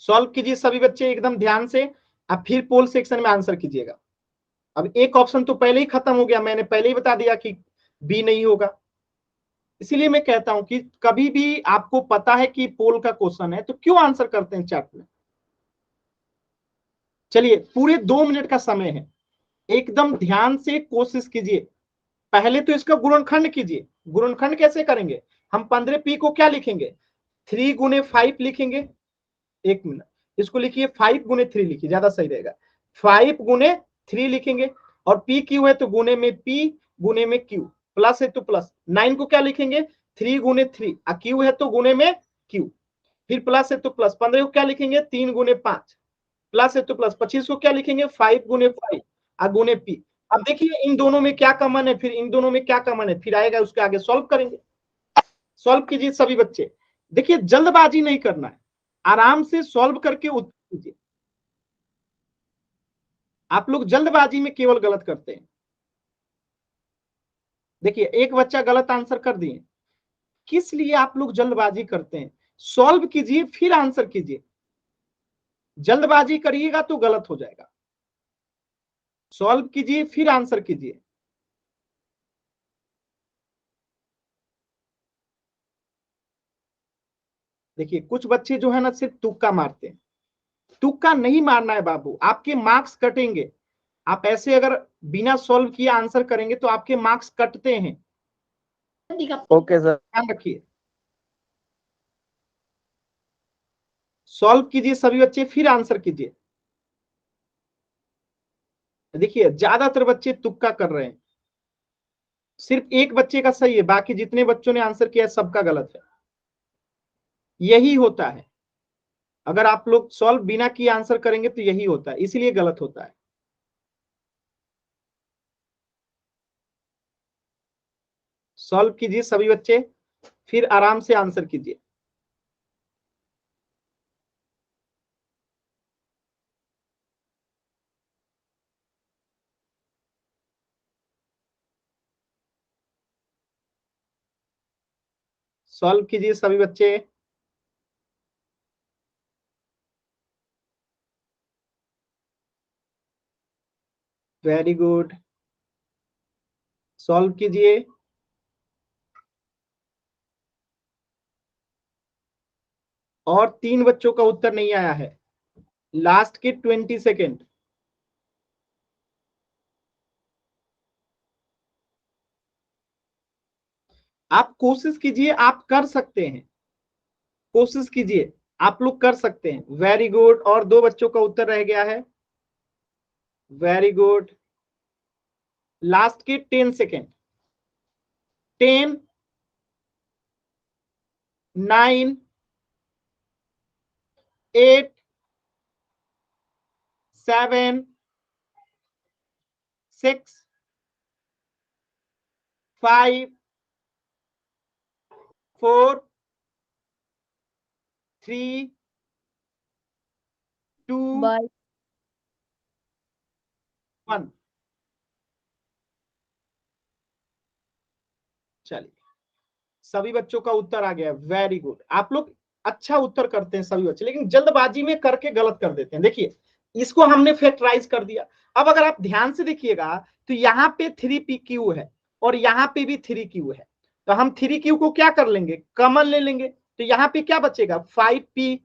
सॉल्व कीजिए सभी बच्चे एकदम ध्यान से, अब फिर पोल सेक्शन में आंसर कीजिएगा। अब एक ऑप्शन तो पहले ही खत्म हो गया, मैंने पहले ही बता दिया कि बी नहीं होगा। इसीलिए मैं कहता हूं कि कभी भी आपको पता है कि पोल का क्वेश्चन है तो क्यों आंसर करते हैं चैट में। चलिए पूरे 2 मिनट का समय है, एकदम ध्यान से कोशिश कीजिए। पहले तो इसका गुणनखंड कीजिए। गुणनखंड कैसे करेंगे, हम 15 पी को क्या लिखेंगे, 3 गुने 5 लिखेंगे। एक मिनट, इसको लिखिए 5 गुने 3 लिखिए, ज्यादा सही रहेगा। 5 गुने 3 लिखेंगे, और पी क्यू है तो गुने में पी, गुने में क्यू, प्लस है तो प्लस। 9 को क्या लिखेंगे, 3 गुने 3, क्यू है तो गुने में क्यू, फिर प्लस है तो प्लस। 15 को क्या लिखेंगे, 3 गुने 5, प्लस है तो प्लस। 25 को क्या लिखेंगे, 5 गुने 5 गुने पी। अब देखिए इन दोनों में क्या कॉमन है, फिर इन दोनों में क्या कॉमन है, फिर आएगा उसके आगे सॉल्व करेंगे। सॉल्व कीजिए सभी बच्चे, देखिए जल्दबाजी नहीं करना है, आराम से सॉल्व करके उत्तर कीजिए। आप लोग जल्दबाजी में केवल गलत करते हैं। देखिए एक बच्चा गलत आंसर कर दिए, किस लिए आप लोग जल्दबाजी करते हैं, सॉल्व कीजिए फिर आंसर कीजिए। जल्दबाजी करिएगा तो गलत हो जाएगा, सॉल्व कीजिए फिर आंसर कीजिए। देखिए कुछ बच्चे जो है ना सिर्फ तुक्का मारते हैं, तुक्का नहीं मारना है बाबू, आपके मार्क्स कटेंगे। आप ऐसे अगर बिना सॉल्व किए आंसर करेंगे तो आपके मार्क्स कटते हैं। Okay sir. ध्यान रखिए, सॉल्व कीजिए सभी बच्चे, फिर आंसर कीजिए। देखिए ज्यादातर बच्चे तुक्का कर रहे हैं, सिर्फ एक बच्चे का सही है, बाकी जितने बच्चों ने आंसर किया सबका गलत है। यही होता है, अगर आप लोग सॉल्व बिना किए आंसर करेंगे तो यही होता है, इसीलिए गलत होता है। सॉल्व कीजिए सभी बच्चे, फिर आराम से आंसर कीजिए। सॉल्व कीजिए सभी बच्चे। वेरी गुड, सॉल्व कीजिए। और 3 बच्चों का उत्तर नहीं आया है, लास्ट के 20 सेकेंड। आप कोशिश कीजिए, आप कर सकते हैं, कोशिश कीजिए, आप लोग कर सकते हैं। वेरी गुड, और 2 बच्चों का उत्तर रह गया है। वेरी गुड, लास्ट के 10 सेकेंड। 10, 9, 8, 7, 6, 5, 4, 3, 2, बाय। 1। चलिए सभी बच्चों का उत्तर आ गया, वेरी गुड। आप लोग अच्छा उत्तर करते हैं सभी बच्चे, लेकिन जल्दबाजी में करके गलत कर देते हैं। देखिए इसको हमने फैक्टराइज कर दिया। अब अगर आप ध्यान से देखिएगा तो यहाँ पे 3pq है और यहाँ पे भी 3q है, तो हम 3q को क्या कर लेंगे, कॉमन ले लेंगे, तो यहाँ पे क्या बचेगा 5p।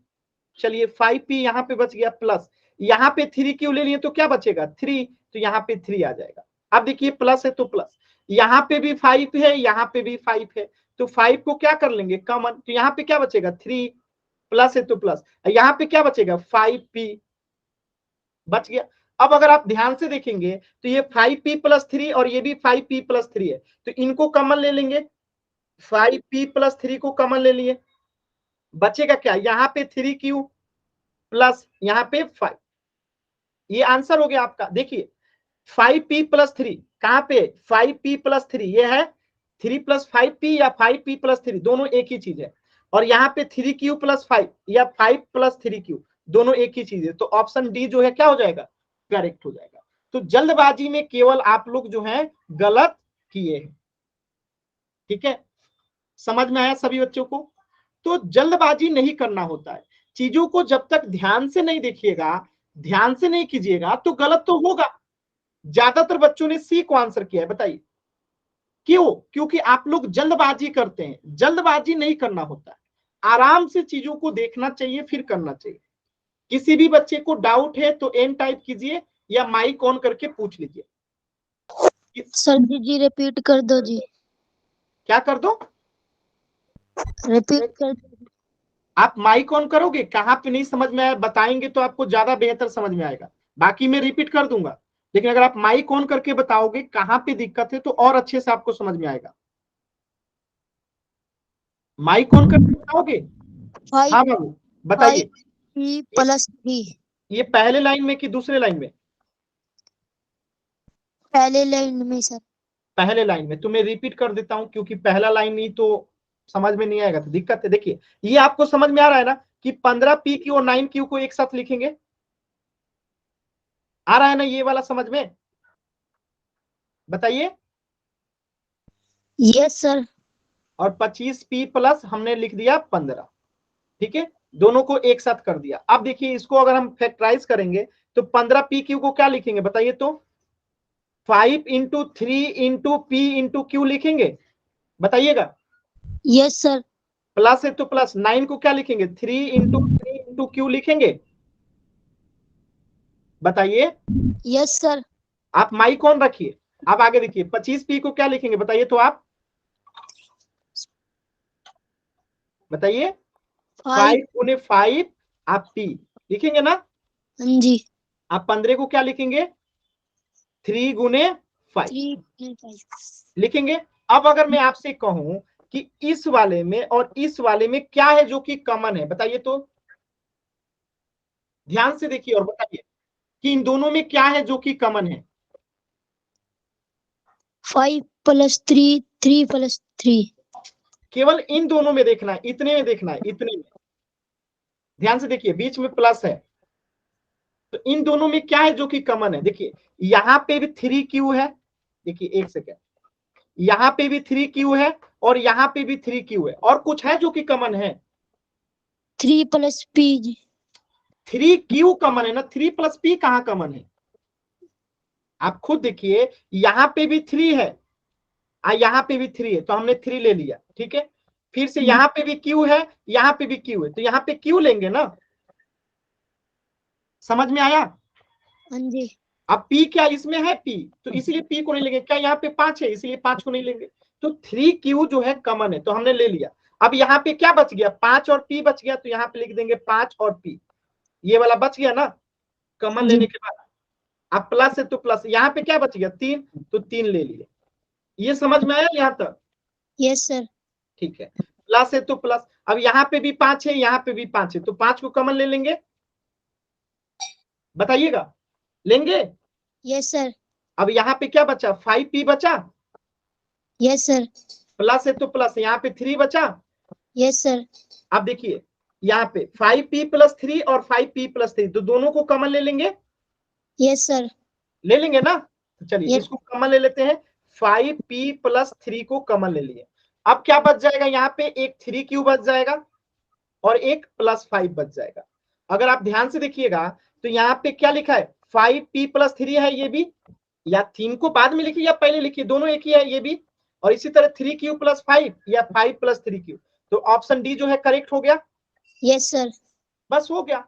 चलिए 5p यहाँ पे बच गया, प्लस यहाँ पे 3q ले लिए तो क्या बचेगा 3, तो यहाँ पे 3 आ जाएगा। अब देखिए प्लस है तो प्लस, यहाँ पे भी 5 है, यहाँ पे भी 5 है, तो 5 को क्या कर लेंगे कॉमन, तो यहाँ पे क्या बचेगा 3, प्लस है तो प्लस, यहाँ पे क्या बचेगा 5p बच गया। अब अगर आप ध्यान से देखेंगे तो ये 5p प्लस 3 और ये भी 5p प्लस 3 है, तो इनको कॉमन ले लेंगे, 5p प्लस 3 को कॉमन ले लिए, बचेगा क्या यहाँ पे 3q प्लस यहाँ पे 5। ये आंसर हो गया आपका। देखिए 5p प्लस 3 कहां पे, 5p प्लस 3 ये है, 3 प्लस 5p या 5p प्लस 3 दोनों एक ही चीज है, और यहाँ पे 3q प्लस 5 या 5 प्लस 3q दोनों एक ही चीज है, तो ऑप्शन डी जो है क्या हो जाएगा, करेक्ट हो जाएगा। तो जल्दबाजी में केवल आप लोग जो है गलत किए हैं, ठीक है, समझ में आया सभी बच्चों को। तो जल्दबाजी नहीं करना होता है, चीजों को जब तक ध्यान से नहीं देखिएगा, ध्यान से नहीं कीजिएगा तो गलत तो होगा। ज्यादातर बच्चों ने सी को आंसर किया है, बताइए क्यों, क्योंकि आप लोग जल्दबाजी करते हैं। जल्दबाजी नहीं करना होता है, आराम से चीजों को देखना चाहिए फिर करना चाहिए। किसी भी बच्चे को डाउट है तो एन टाइप कीजिए या माइक ऑन करके पूछ लीजिए। सर जी रिपीट कर दो जी। क्या कर दो, रिपीट कर दो। आप माइक ऑन करोगे, कहां पे नहीं समझ में आया बताएंगे तो आपको ज्यादा बेहतर समझ में आएगा, बाकी मैं रिपीट कर दूंगा, लेकिन अगर आप माइक ऑन करके बताओगे कहां पे दिक्कत है तो और अच्छे से आपको समझ में आएगा। माइक ऑन करके बताओगे, हाँ बाबू बताइए। 5p प्लस 3 ये पहले लाइन में कि दूसरे लाइन में, पहले लाइन में सर। पहले लाइन में, तो मैं रिपीट कर देता हूं क्योंकि पहला लाइन नहीं तो समझ में नहीं आएगा तो दिक्कत है। देखिए ये आपको समझ में आ रहा है ना कि 15p और 9q को एक साथ लिखेंगे, आ रहा है ना ये वाला समझ में, बताइए। Yes sir. और 25p प्लस हमने लिख दिया 15, ठीक है, दोनों को एक साथ कर दिया। अब देखिए इसको अगर हम फैक्टराइज करेंगे तो 15pq को क्या लिखेंगे बताइए, तो 5 into 3 into p into q लिखेंगे, बताइएगा। Yes sir. प्लस है तो प्लस, 9 को क्या लिखेंगे, 3 क्यू लिखेंगे। बताइए, यस सर। आप माइक ऑन रखिए। आप आगे देखिए, 25p को क्या लिखेंगे बताइए तो आप बताइए। 5 5। गुने 5 आप p लिखेंगे ना। हाँ जी। आप 15 को क्या लिखेंगे, 3 गुने 5 3 लिखेंगे। अब अगर मैं आपसे कहूं कि इस वाले में और इस वाले में क्या है जो कि कॉमन है, बताइए तो। ध्यान से देखिए और बताइए कि इन दोनों में क्या है जो कि कॉमन है। 5 + 3 3 + 3। केवल इन दोनों में देखना है, इतने में देखना है, इतने में। ध्यान से देखिए, बीच में प्लस है, तो इन दोनों में क्या है जो कि कॉमन है। देखिए यहां पे भी 3q है, देखिए एक सेकेंड, यहां पे भी 3q है और यहां पे भी 3q है, और कुछ है जो कि कॉमन है। 3 + p। 3q कॉमन है ना, 3 + p कहां कॉमन है। आप खुद देखिए, यहां पे भी 3 है, यहां पे भी 3 है, तो हमने 3 ले लिया, ठीक है। फिर से यहां पे भी q है, यहां पे भी q है, तो यहां पे q लेंगे ना। समझ में आया। हाँ जी। अब p क्या इसमें है, p, तो इसीलिए p को नहीं लेंगे। क्या यहाँ पे 5 है, इसीलिए 5 को नहीं लेंगे। तो 3q जो है कॉमन है, तो हमने ले लिया। अब यहाँ पे क्या बच गया, 5 और p बच गया, तो यहाँ पे लिख देंगे 5 और p, ये वाला बच गया ना कॉमन लेने के बाद। अब प्लस है तो प्लस, यहाँ पे क्या बच गया, 3, तो 3 ले लिए। ये समझ में आया यहाँ तक। Yes sir. ठीक है, प्लस है तो प्लस। अब यहाँ पे भी 5 है, यहाँ पे भी 5 है, तो 5 को कॉमन ले लेंगे। बताइएगा, लेंगे। Yes sir. अब यहाँ पे क्या बचा, 5p बचा, यस सर। प्लस है तो प्लस, यहाँ पे 3 बचा। Yes sir. अब देखिए यहाँ पे 5p + 3 और 5p + 3, तो दोनों को कॉमन ले लेंगे। Yes sir. ले लेंगे ना, तो चलिए यस। इसको कॉमन ले लेते हैं। 5p + 3 को कॉमन ले लिए। अब क्या बच जाएगा, यहाँ पे एक 3q बच जाएगा और एक +5 बच जाएगा। अगर आप ध्यान से देखिएगा तो यहाँ पे क्या लिखा है, 5p + 3 है ये भी, या 3 को बाद में लिखिए या पहले लिखिए, दोनों एक ही है ये भी। और इसी तरह 3q + 5 या 5 + 3q, तो ऑप्शन डी जो है करेक्ट हो गया। Yes sir. बस हो गया।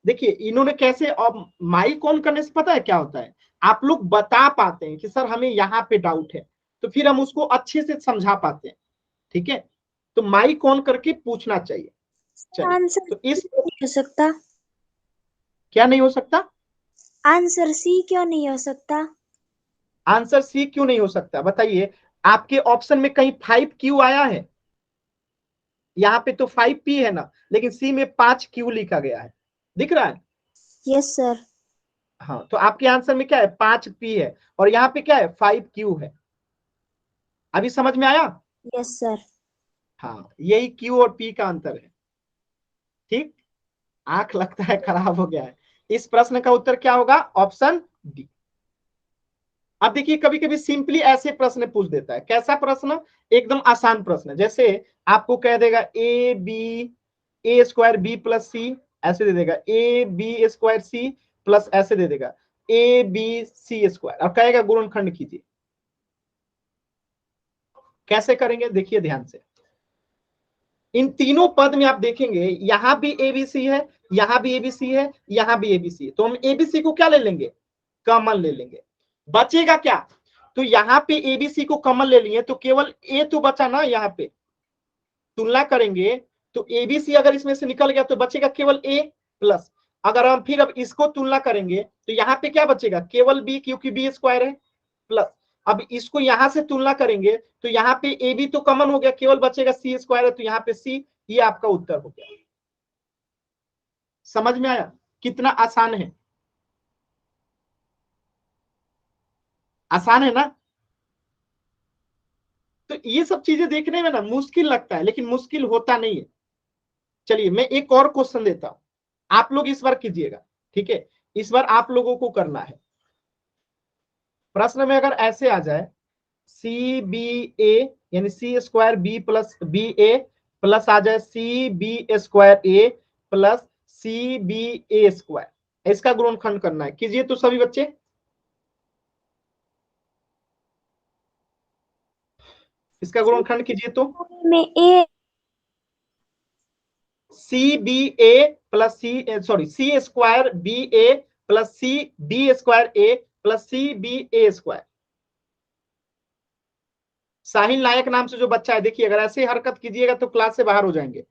देखिए इन्होंने कैसे, अब माइक ऑन करने से पता है क्या होता है, आप लोग बता पाते हैं कि सर हमें यहाँ पे डाउट है, तो फिर हम उसको अच्छे से समझा पाते हैं। ठीक है, तो माइक ऑन करके पूछना चाहिए। चलिए, आंसर तो इस नहीं हो सकता। क्या नहीं हो सकता, आंसर सी क्यों नहीं हो सकता? आंसर सी क्यों नहीं हो सकता, बताइए। आपके ऑप्शन में कहीं 5q आया है, यहाँ पे तो 5p है ना, लेकिन सी में 5q लिखा गया है, दिख रहा है। Yes sir. हाँ, तो आपके आंसर में क्या है, 5p है, और यहाँ पे क्या है, 5q है। अभी समझ में आया। Yes sir. हाँ, यही q और p का अंतर है। ठीक, आंख लगता है खराब हो गया है। इस प्रश्न का उत्तर क्या होगा, ऑप्शन डी। अब देखिए, कभी कभी सिंपली ऐसे प्रश्न पूछ देता है। कैसा प्रश्न, एकदम आसान प्रश्न, जैसे आपको कह देगा a² b + c, ऐसे दे देगा ab² c प्लस, ऐसे दे देगा abc², और कहेगा गुणनखंड कीजिए। कैसे करेंगे, देखिए ध्यान से। इन तीनों पद में आप देखेंगे, यहां भी एबीसी है, यहां भी एबीसी है, यहां भी एबीसी है, तो हम एबीसी को क्या ले लेंगे, कॉमन ले लेंगे। बचेगा क्या, तो यहाँ पे एबीसी को कॉमन ले लिए, तो केवल ए तो बचा ना, यहाँ पे तुलना करेंगे तो एबीसी अगर इसमें से निकल गया तो बचेगा केवल ए प्लस। अगर हम फिर अब इसको तुलना करेंगे तो यहाँ पे क्या बचेगा, केवल बी, क्योंकि b² है, प्लस। अब इसको यहां से तुलना करेंगे तो यहाँ पे ए बी तो कॉमन हो गया, केवल बचेगा c² है, तो यहाँ पे c, ये आपका उत्तर हो गया। समझ में आया कितना आसान है, आसान है ना। तो ये सब चीजें देखने में ना मुश्किल लगता है, लेकिन मुश्किल होता नहीं है। चलिए मैं एक और क्वेश्चन देता हूं, आप लोग इस बार कीजिएगा। ठीक है, इस बार आप लोगों को करना है। प्रश्न में अगर ऐसे आ जाए, CBA यानी C²B+BA प्लस आ जाए CB²A प्लस CBA², इसका गुणनखंड करना है, कीजिए तो सभी बच्चे। इसका गुणनखंड कीजिए तो। में ए सी बी ए प्लस सी स्क्वायर बी ए प्लस सी बी स्क्वायर ए प्लस सी बी ए स्क्वायर। साहिल नायक नाम से जो बच्चा है, देखिए अगर ऐसे हरकत कीजिएगा तो क्लास से बाहर हो जाएंगे।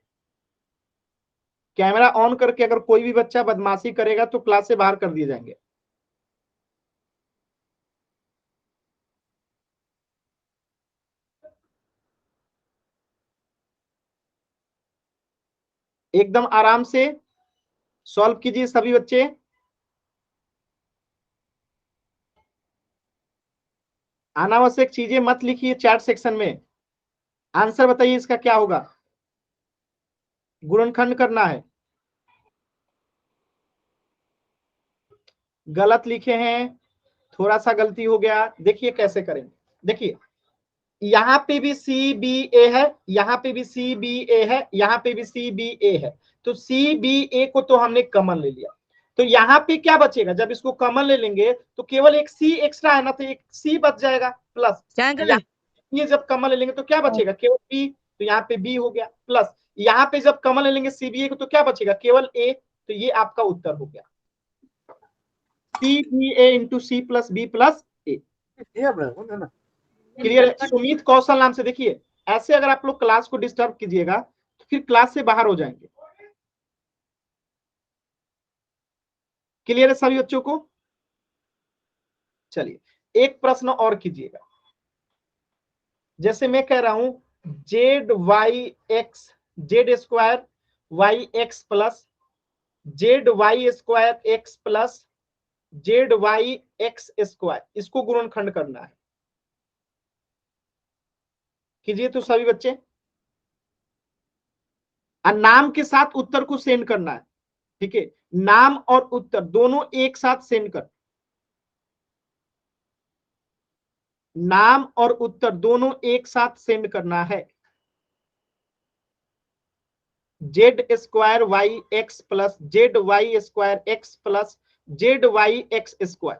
कैमरा ऑन करके अगर कोई भी बच्चा बदमाशी करेगा तो क्लास से बाहर कर दिए जाएंगे। एकदम आराम से सॉल्व कीजिए सभी बच्चे। अनावश्यक चीजें मत लिखिए चैट सेक्शन में। आंसर बताइए इसका क्या होगा। गुणनखंड करना है। गलत लिखे हैं, थोड़ा सा गलती हो गया। देखिए कैसे करेंगे। देखिए यहाँ पे भी सी बी ए है, यहाँ पे भी सी बी ए है, यहाँ पे भी सी बी ए है। तो सी बी ए को तो हमने कॉमन ले लिया, तो यहाँ पे क्या बचेगा। जब इसको कॉमन ले लेंगे तो केवल एक सी एक्स्ट्रा है ना, तो एक सी बच जाएगा प्लस। ये जब कॉमन ले लेंगे तो क्या बचेगा, केवल बी, तो यहाँ पे बी हो गया प्लस। यहाँ पे जब कॉमन ले लेंगे सी बी ए को तो क्या बचेगा, केवल ए। तो ये आपका उत्तर हो गया, c b a into c plus b plus a. Clear है। सुमित कौशल नाम से, देखिए ऐसे अगर आप लोग क्लास को डिस्टर्ब कीजिएगा तो फिर क्लास से बाहर हो जाएंगे। क्लियर है सभी बच्चों को। चलिए एक प्रश्न और कीजिएगा। जैसे मैं कह रहा हूं z y x, z square y x plus z y square x plus z y x square, इसको गुणनखंड करना है। कीजिए तो सभी बच्चे। और नाम के साथ उत्तर को सेंड करना है। ठीक है, नाम और उत्तर दोनों एक साथ सेंड कर, नाम और उत्तर दोनों एक साथ सेंड करना है। Z square y x plus z y square x plus z y x square.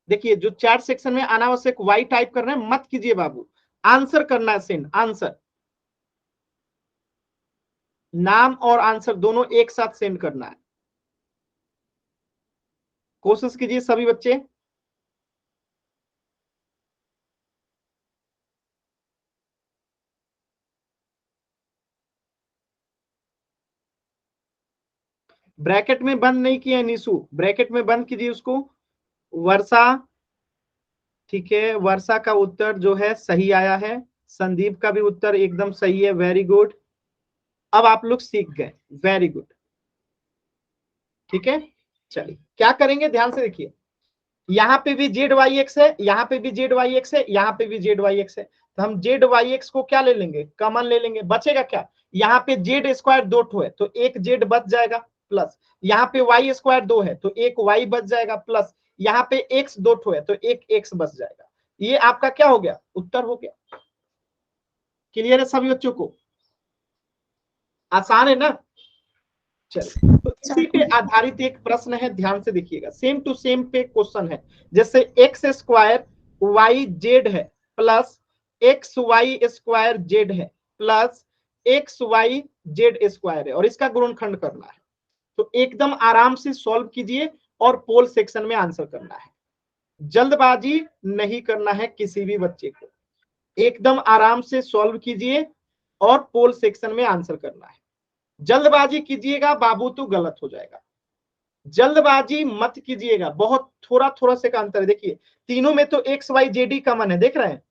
देखिए जो चैट सेक्शन में अनावश्यक वाई टाइप कर रहे हैं मत कीजिए बाबू, आंसर करना है सेंड। आंसर, नाम और आंसर दोनों एक साथ सेंड करना है। कोशिश कीजिए सभी बच्चे। ब्रैकेट में बंद नहीं किया निशु, ब्रैकेट में बंद कीजिए उसको। वर्षा, ठीक है, वर्षा का उत्तर जो है सही आया है। संदीप का भी उत्तर एकदम सही है, वेरी गुड। अब आप लोग सीख गए, वेरी गुड। ठीक है, चलिए क्या करेंगे ध्यान से देखिए। यहाँ पे भी जेड वाई एक्स है, यहाँ पे भी जेड वाई एक्स है, यहाँ पे भी जेड वाई एक्स है। तो हम जेड वाई एक्स को क्या ले लेंगे, कॉमन ले लेंगे। बचेगा क्या, यहाँ पे जेड स्क्वायर दो ठो है तो एक जेड बच जाएगा प्लस, यहाँ पे वाई स्क्वायर दो है तो एक वाई बच जाएगा प्लस, यहाँ पे एक्स दो ठो है तो एक एक्स बच जाएगा। ये आपका क्या हो गया, उत्तर हो गया। क्लियर है सभी बच्चों को, आसान है ना। चलिए तो इसी पे आधारित एक प्रश्न है, ध्यान से देखिएगा। सेम टू सेम पे क्वेश्चन है। जैसे एक्स स्क्वायर वाई जेड है plus x y square z है plus x y z square है और इसका गुणनखंड करना है। तो एकदम आराम से सॉल्व कीजिए और पोल सेक्शन में आंसर करना है। जल्दबाजी नहीं करना है किसी भी बच्चे को, एकदम आराम से सॉल्व कीजिए और पोल सेक्शन में आंसर करना है। जल्दबाजी कीजिएगा बाबू तो गलत हो जाएगा। जल्दबाजी मत कीजिएगा, बहुत थोड़ा थोड़ा से का अंतर है। देखिए तीनों में तो एक्स वाई जेड ही कॉमन है, देख रहे हैं।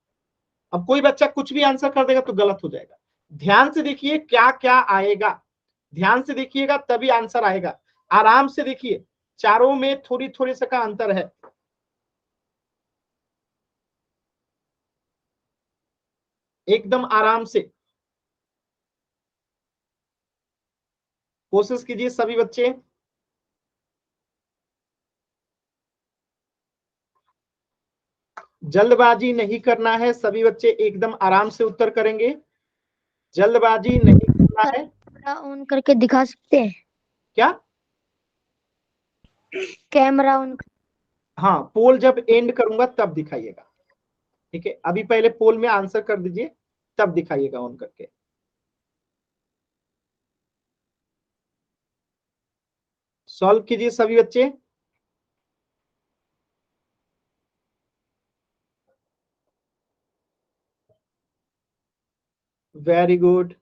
अब कोई बच्चा कुछ भी आंसर कर देगा तो गलत हो जाएगा। ध्यान से देखिए क्या क्या आएगा, ध्यान से देखिएगा तभी आंसर आएगा। आराम से देखिए, चारों में थोड़ी थोड़ी से का अंतर है। एकदम आराम से कोशिश कीजिए सभी बच्चे। जल्दबाजी नहीं करना है सभी बच्चे, एकदम आराम से उत्तर करेंगे। जल्दबाजी नहीं करना है। कैमरा ऑन करके दिखा सकते हैं क्या, कैमरा ऑन। हाँ पोल जब एंड करूंगा तब दिखाइएगा। ठीक है, अभी पहले पोल में आंसर कर दीजिए तब दिखाइएगा ऑन करके। सॉल्व कीजिए सभी बच्चे। Very good.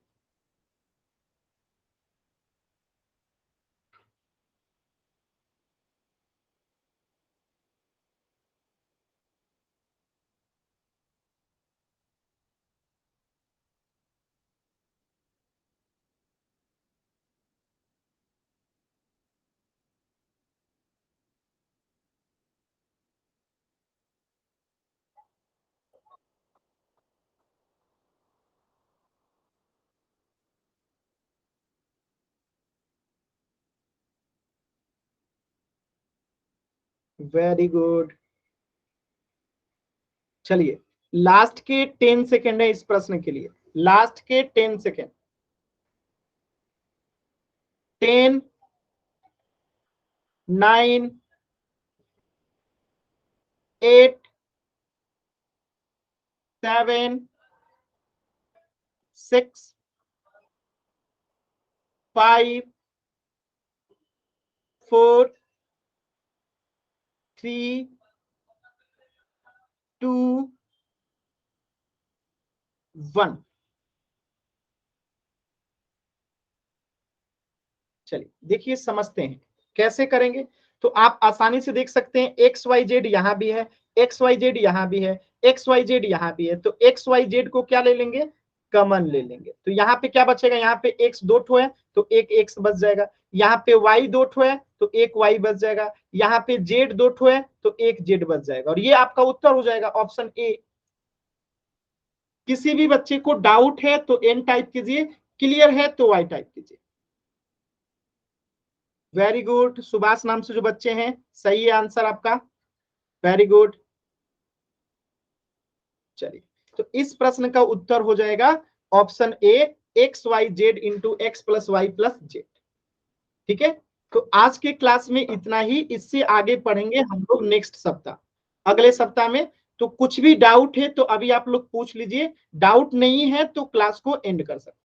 Very good. चलिए लास्ट के 10 सेकेंड है इस प्रश्न के लिए, लास्ट के 10 सेकेंड। 10, 9, 8, 7, 6, 5, 4, 3, 2, 1। चलिए देखिए समझते हैं कैसे करेंगे। तो आप आसानी से देख सकते हैं एक्स वाई जेड यहां भी है, एक्स वाई जेड यहां भी है, एक्स वाई जेड यहां भी है। तो एक्स वाई जेड को क्या ले लेंगे, कॉमन ले लेंगे। तो यहाँ पे क्या बचेगा, यहाँ पे एक्स दो ठो है तो एक एक्स बच जाएगा, यहाँ पे वाई दो ठो है तो एक वाई बच जाएगा, यहाँ पे जेड दो ठो है तो एक जेड बच जाएगा, और ये आपका उत्तर हो जाएगा ऑप्शन ए। किसी भी बच्चे को डाउट है तो एन टाइप कीजिए, क्लियर है तो वाई टाइप कीजिए। Very good. सुभाष नाम से जो बच्चे हैं, सही है आंसर आपका, वेरी गुड। चलिए तो इस प्रश्न का उत्तर हो जाएगा option A, x y z into x plus y plus z. ठीक है, तो आज के क्लास में इतना ही, इससे आगे पढ़ेंगे हम लोग नेक्स्ट सप्ताह, अगले सप्ताह में। तो कुछ भी डाउट है तो अभी आप लोग पूछ लीजिए, डाउट नहीं है तो क्लास को एंड कर सकते।